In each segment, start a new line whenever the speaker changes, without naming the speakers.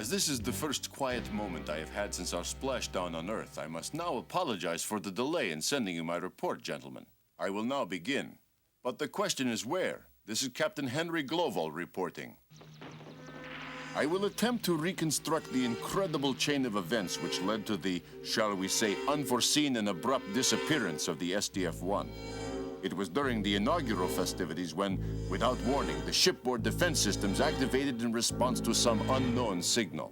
As this is the first quiet moment I have had since our splashdown on Earth, I must now apologize for the delay in sending you my report, gentlemen. I will now begin. But the question is where? This is Captain Henry Gloval reporting. I will attempt to reconstruct the incredible chain of events which led to the, shall we say, unforeseen and abrupt disappearance of the SDF-1. It was during the inaugural festivities when, without warning, the shipboard defense systems activated in response to some unknown signal.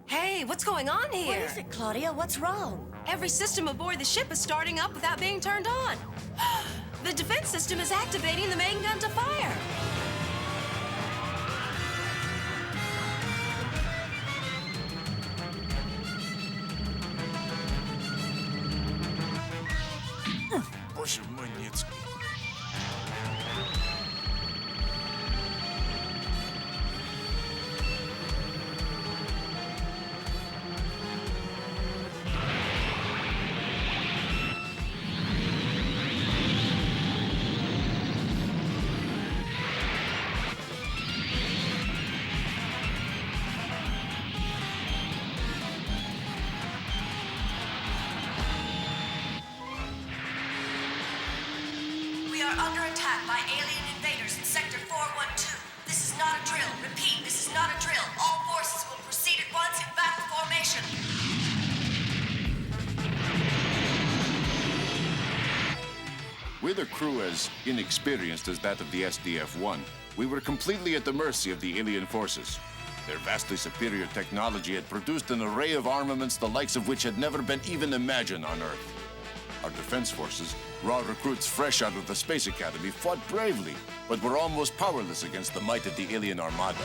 Hey, what's going on here?
What is it, Claudia? What's wrong?
Every system aboard the ship is starting up without being turned on. The defense system is activating the main gun to fire.
Боже мой, Ницкий.
We are under attack by alien invaders in Sector 412. This is not a drill. Repeat, this is not a drill. All forces will proceed at once in battle formation.
With a crew as inexperienced as that of the SDF-1, we were completely at the mercy of the alien forces. Their vastly superior technology had produced an array of armaments the likes of which had never been even imagined on Earth. Our defense forces, raw recruits fresh out of the Space Academy, fought bravely, but were almost powerless against the might of the alien armada.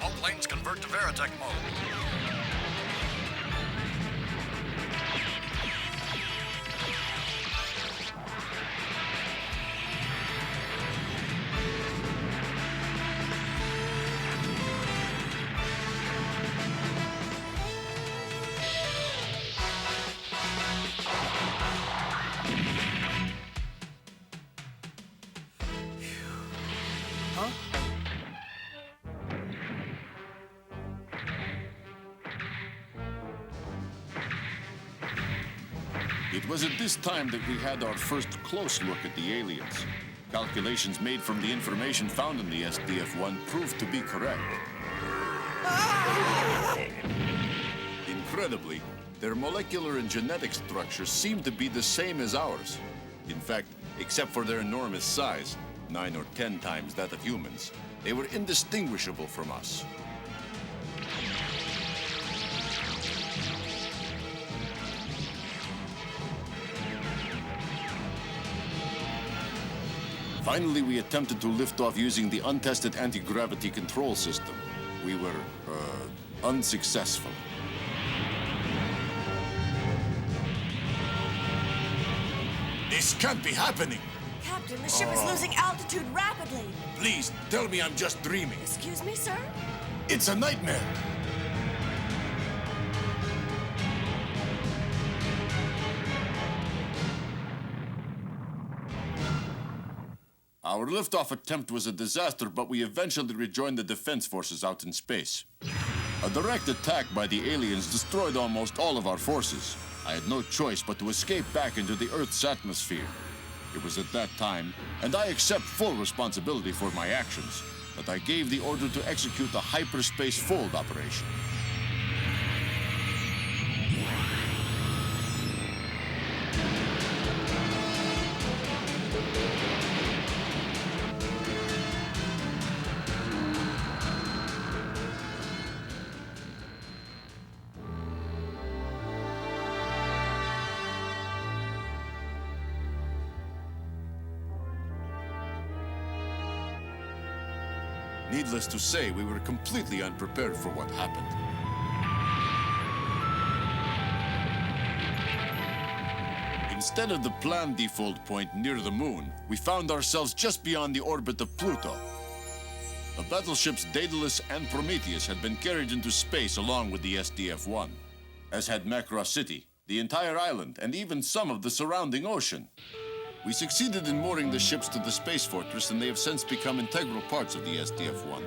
All planes convert to Veritech mode.
It was at this time that we had our first close look at the aliens. Calculations made from the information found in the SDF-1 proved to be correct. Incredibly, their molecular and genetic structures seemed to be the same as ours. In fact, except for their enormous size, 9 or 10 times that of humans, they were indistinguishable from us. Finally, we attempted to lift off using the untested anti-gravity control system. We were, unsuccessful.
This can't be happening.
Captain, the ship is losing altitude rapidly.
Please, tell me I'm just dreaming.
Excuse me, sir?
It's a nightmare.
Our liftoff attempt was a disaster, but we eventually rejoined the defense forces out in space. A direct attack by the aliens destroyed almost all of our forces. I had no choice but to escape back into the Earth's atmosphere. It was at that time, and I accept full responsibility for my actions, that I gave the order to execute the hyperspace fold operation. Needless to say, we were completely unprepared for what happened. Instead of the planned default point near the moon, we found ourselves just beyond the orbit of Pluto. The battleships Daedalus and Prometheus had been carried into space along with the SDF-1, as had Macross City, the entire island, and even some of the surrounding ocean. We succeeded in mooring the ships to the space fortress, and they have since become integral parts of the SDF-1.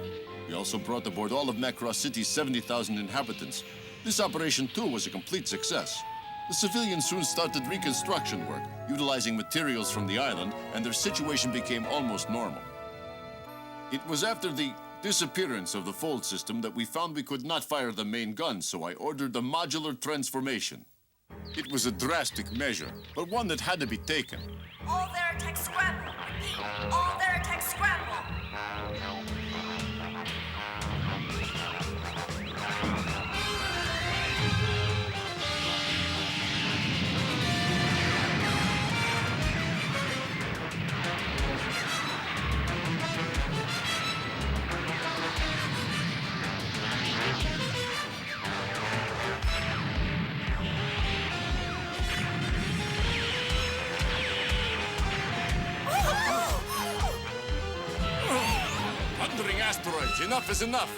We also brought aboard all of Macross City's 70,000 inhabitants. This operation, too, was a complete success. The civilians soon started reconstruction work, utilizing materials from the island, and their situation became almost normal. It was after the disappearance of the fold system that we found we could not fire the main gun, so I ordered a modular transformation. It was a drastic measure, but one that had to be taken.
All Veritech scramble. Repeat, all Veritech scramble.
Asteroids, enough is enough.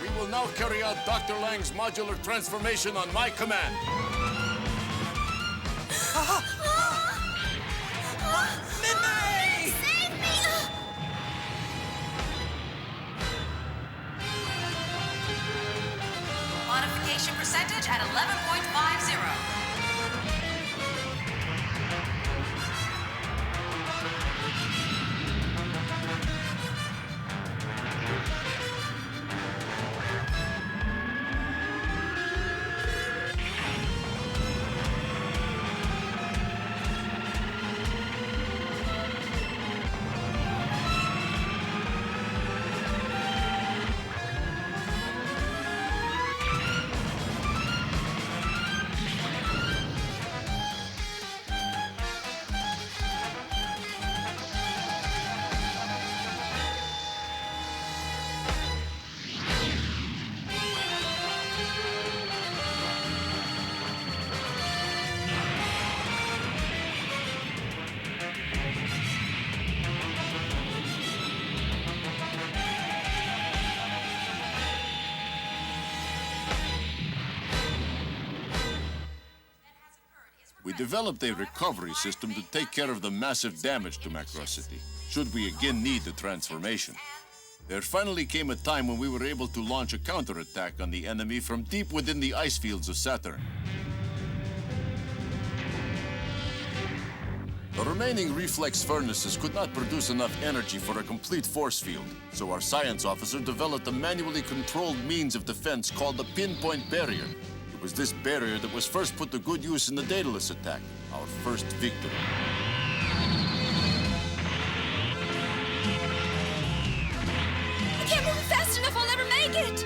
We will now carry out Dr. Lang's modular transformation on my command.
Mimi!
Save me!
Modification percentage at 11.50.
We developed a recovery system to take care of the massive damage to Macross City, should we again need the transformation. There finally came a time when we were able to launch a counterattack on the enemy from deep within the ice fields of Saturn. The remaining reflex furnaces could not produce enough energy for a complete force field, so our science officer developed a manually controlled means of defense called the pinpoint barrier. It was this barrier that was first put to good use in the Daedalus attack, our first victory.
I can't move fast enough, I'll never make it!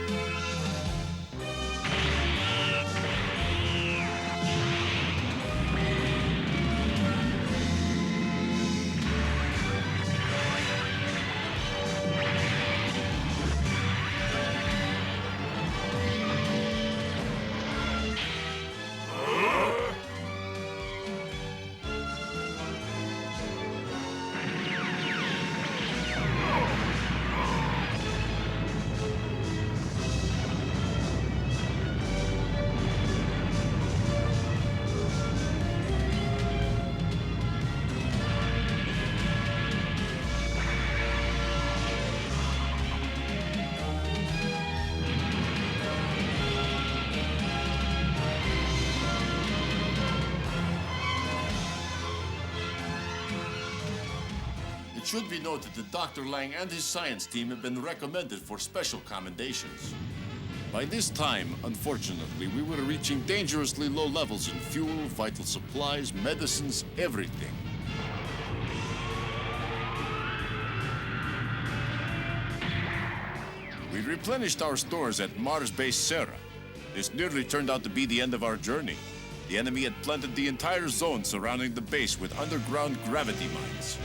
It should be noted that Dr. Lang and his science team have been recommended for special commendations. By this time, unfortunately, we were reaching dangerously low levels in fuel, vital supplies, medicines, everything. We replenished our stores at Mars Base Serra. This nearly turned out to be the end of our journey. The enemy had planted the entire zone surrounding the base with underground gravity mines.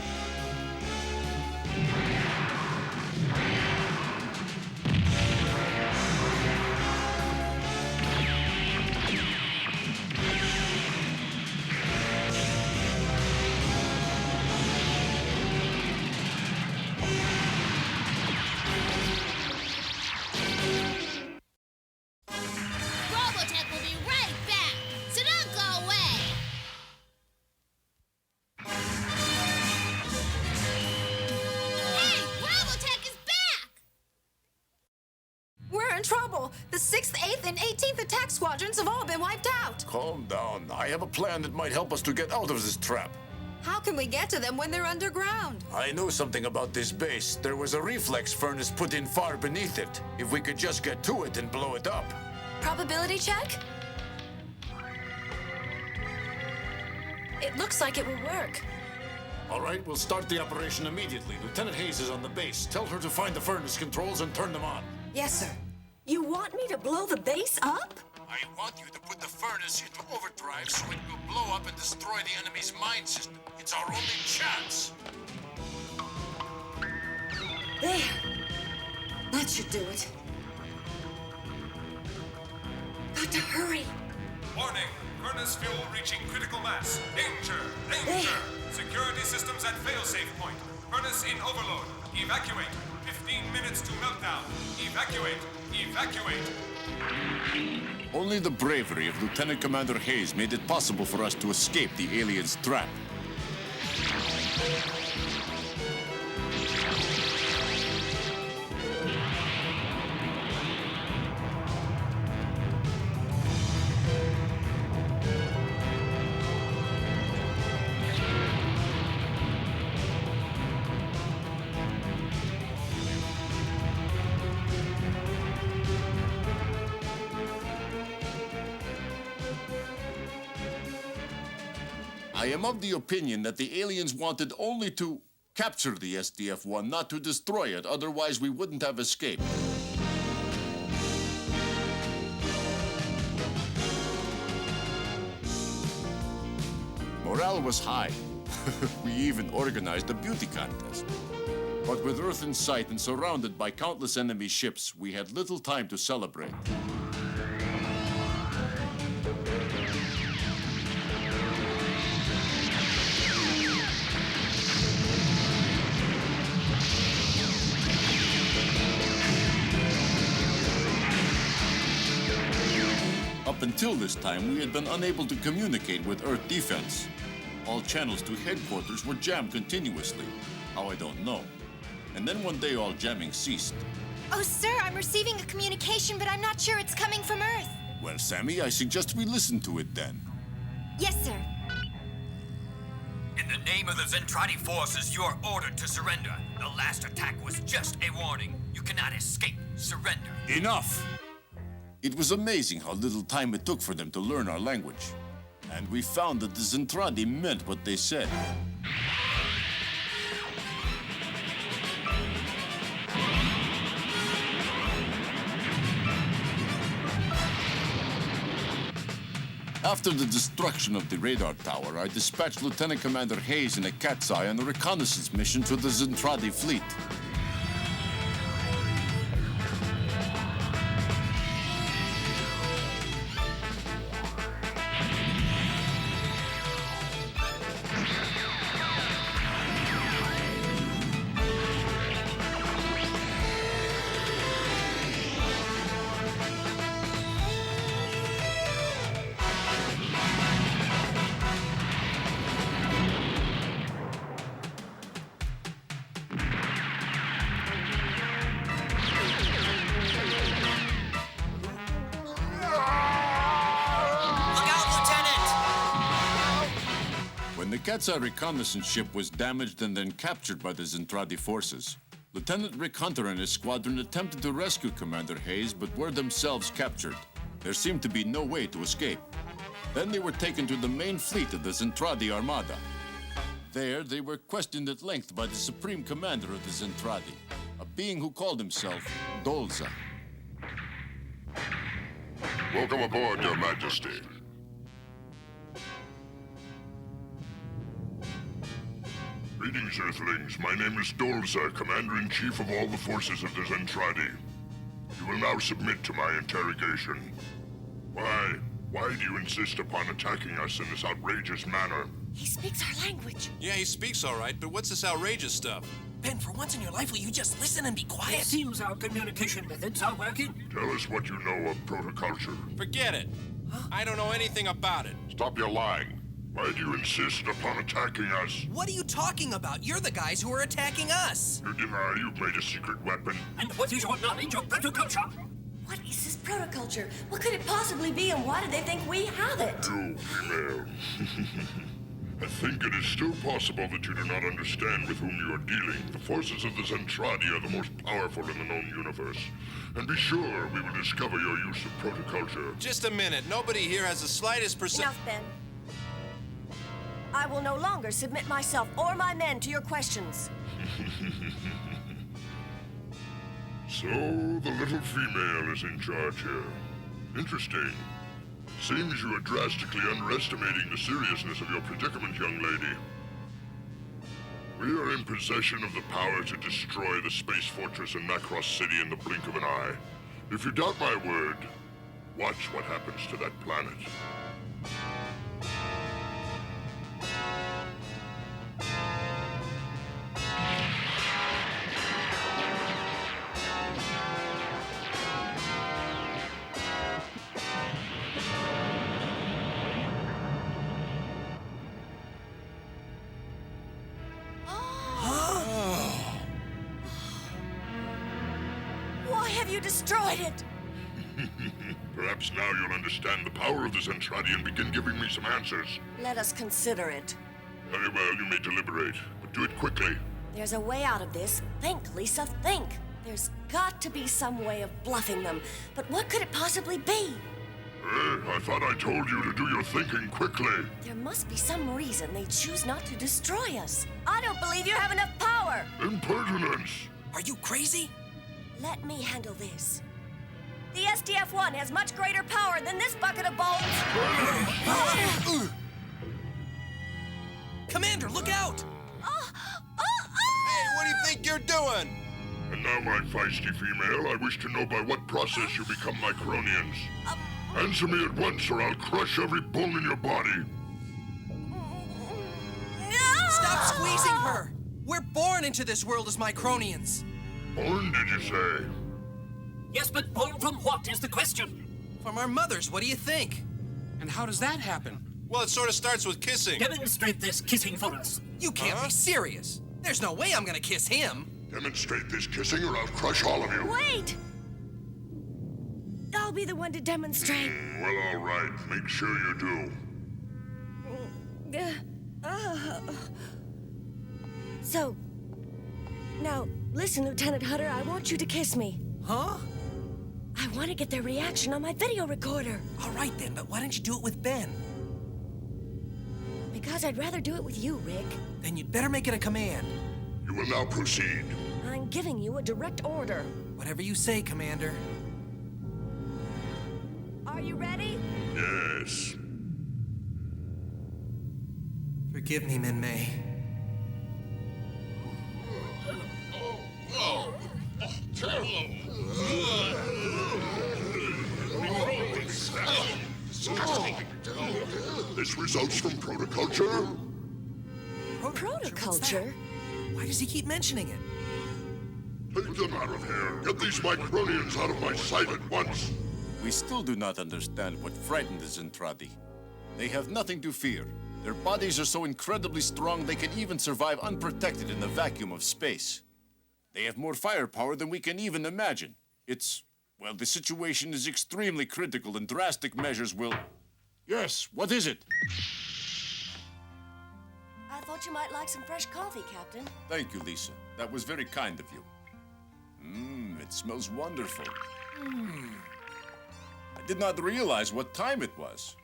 Robotech will be right back, so don't go away!
The 6th, 8th, and 18th attack squadrons have all been wiped out.
Calm down. I have a plan that might help us to get out of this trap.
How can we get to them when they're underground?
I know something about this base. There was a reflex furnace put in far beneath it. If we could just get to it and blow it up.
Probability check? It looks like it will work.
All right, we'll start the operation immediately. Lieutenant Hayes is on the base. Tell her to find the furnace controls and turn them on.
Yes, sir.
You want me to blow the base up?
I want you to put the furnace into overdrive so it will blow up and destroy the enemy's mine system. It's our only chance.
There. That should do it. Got to hurry.
Warning! Furnace fuel reaching critical mass. Danger! Danger! Security systems at failsafe point. Furnace in overload. Evacuate. 15 minutes to meltdown. Evacuate. Evacuate.
Only the bravery of Lieutenant Commander Hayes made it possible for us to escape the aliens' trap. I am of the opinion that the aliens wanted only to capture the SDF-1, not to destroy it, otherwise we wouldn't have escaped. Morale was high. We even organized a beauty contest. But with Earth in sight and surrounded by countless enemy ships, we had little time to celebrate. Up until this time, we had been unable to communicate with Earth defense. All channels to headquarters were jammed continuously. How, I don't know. And then one day, all jamming ceased.
Oh, sir, I'm receiving a communication, but I'm not sure it's coming from Earth.
Well, Sammy, I suggest we listen to it then.
Yes, sir.
In the name of the Zentradi forces, you are ordered to surrender. The last attack was just a warning. You cannot escape. Surrender.
Enough! It was amazing how little time it took for them to learn our language. And we found that the Zentradi meant what they said. After the destruction of the radar tower, I dispatched Lieutenant Commander Hayes in a cat's eye on a reconnaissance mission to the Zentradi fleet. When the Cat's Eye reconnaissance ship was damaged and then captured by the Zentradi forces, Lieutenant Rick Hunter and his squadron attempted to rescue Commander Hayes, but were themselves captured. There seemed to be no way to escape. Then they were taken to the main fleet of the Zentradi Armada. There, they were questioned at length by the Supreme Commander of the Zentradi, a being who called himself Dolza.
Welcome aboard, Your Majesty. Greetings, Earthlings. My name is Dolza, Commander-in-Chief of all the forces of the Zentradi. You will now submit to my interrogation. Why do you insist upon attacking us in this outrageous manner?
He speaks our language.
Yeah, he speaks all right, but what's this outrageous stuff?
Ben, for once in your life, will you just listen and be quiet?
It seems our communication methods are working.
Tell us what you know of protoculture.
Forget it. I don't know anything about it.
Stop your lying. Why do you insist upon attacking us?
What are you talking about? You're the guys who are attacking us.
You deny you've made a secret weapon.
And what is your knowledge of protoculture?
What is this protoculture? What could it possibly be, and why do they think we have it?
You, female. I think it is still possible that you do not understand with whom you are dealing. The forces of the Zentradi are the most powerful in the known universe. And be sure we will discover your use of protoculture.
Just a minute. Nobody here has the slightest
Enough, Ben. I will no longer submit myself or my men to your questions.
So, the little female is in charge here. Interesting. Seems you are drastically underestimating the seriousness of your predicament, young lady. We are in possession of the power to destroy the space fortress in Macross City in the blink of an eye. If you doubt my word, watch what happens to that planet.
Why have you destroyed it?
Perhaps now you'll understand the power of the Zentradi and begin giving me some answers.
Let us consider it.
Very well, you may deliberate, but do it quickly.
There's a way out of this. Think, Lisa, think. There's got to be some way of bluffing them. But what could it possibly be?
I thought I told you to do your thinking quickly.
There must be some reason they choose not to destroy us. I don't believe you have enough power.
Impertinence!
Are you crazy?
Let me handle this. The SDF-1 has much greater power than this bucket of bones.
Commander, look out!
Hey, what do you think you're doing?
And now, my feisty female, I wish to know by what process you become Micronians. Answer me at once, or I'll crush every bone in your body.
Stop squeezing her! We're born into this world as Micronians.
Born, did you say?
Yes, but born from what is the question?
From our mothers, what do you think?
And how does that happen? Well, it sort of starts with kissing.
Demonstrate this kissing for us.
You can't be serious. There's no way I'm gonna kiss him.
Demonstrate this kissing, or I'll crush all of you.
Wait! I'll be the one to demonstrate.
Well, all right. Make sure you do.
So, now, listen, Lieutenant Hutter, I want you to kiss me.
Huh?
I want to get their reaction on my video recorder.
All right then, but why don't you do it with Ben?
Because I'd rather do it with you, Rick.
Then you'd better make it a command.
You will now proceed.
I'm giving you a direct order.
Whatever you say, Commander.
Are you ready?
Yes.
Forgive me, Min-May.
This results from protoculture?
Protoculture?
Why does he keep mentioning it?
Take them out of here. Get these Micronians out of my sight at once.
We still do not understand what frightened the Zentradi. They have nothing to fear. Their bodies are so incredibly strong they can even survive unprotected in the vacuum of space. They have more firepower than we can even imagine. Well, the situation is extremely critical and drastic measures will... Yes, what is it?
I thought you might like some fresh coffee, Captain.
Thank you, Lisa. That was very kind of you. It smells wonderful. I did not realize what time it was.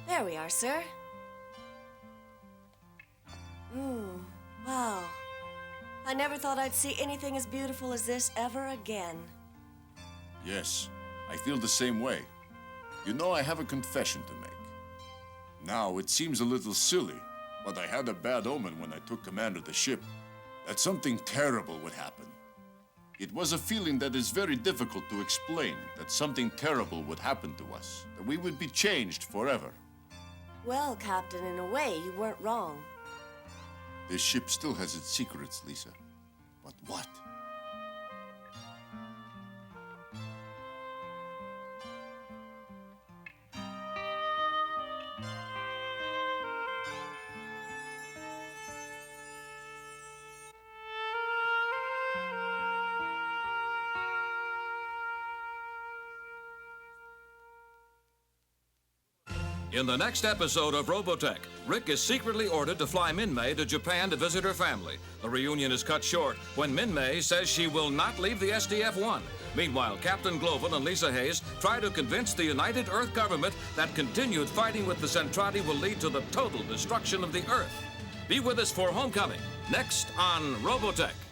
There we are, sir. Wow. I never thought I'd see anything as beautiful as this ever again.
Yes, I feel the same way. You know, I have a confession to make. Now, it seems a little silly, but I had a bad omen when I took command of the ship, that something terrible would happen. It was a feeling that is very difficult to explain, that something terrible would happen to us, that we would be changed forever.
Well, Captain, in a way, you weren't wrong.
This ship still has its secrets, Lisa. But what?
In the next episode of Robotech, Rick is secretly ordered to fly Min-May to Japan to visit her family. The reunion is cut short when Min-May says she will not leave the SDF-1. Meanwhile, Captain Gloval and Lisa Hayes try to convince the United Earth government that continued fighting with the Zentradi will lead to the total destruction of the Earth. Be with us for Homecoming, next on Robotech.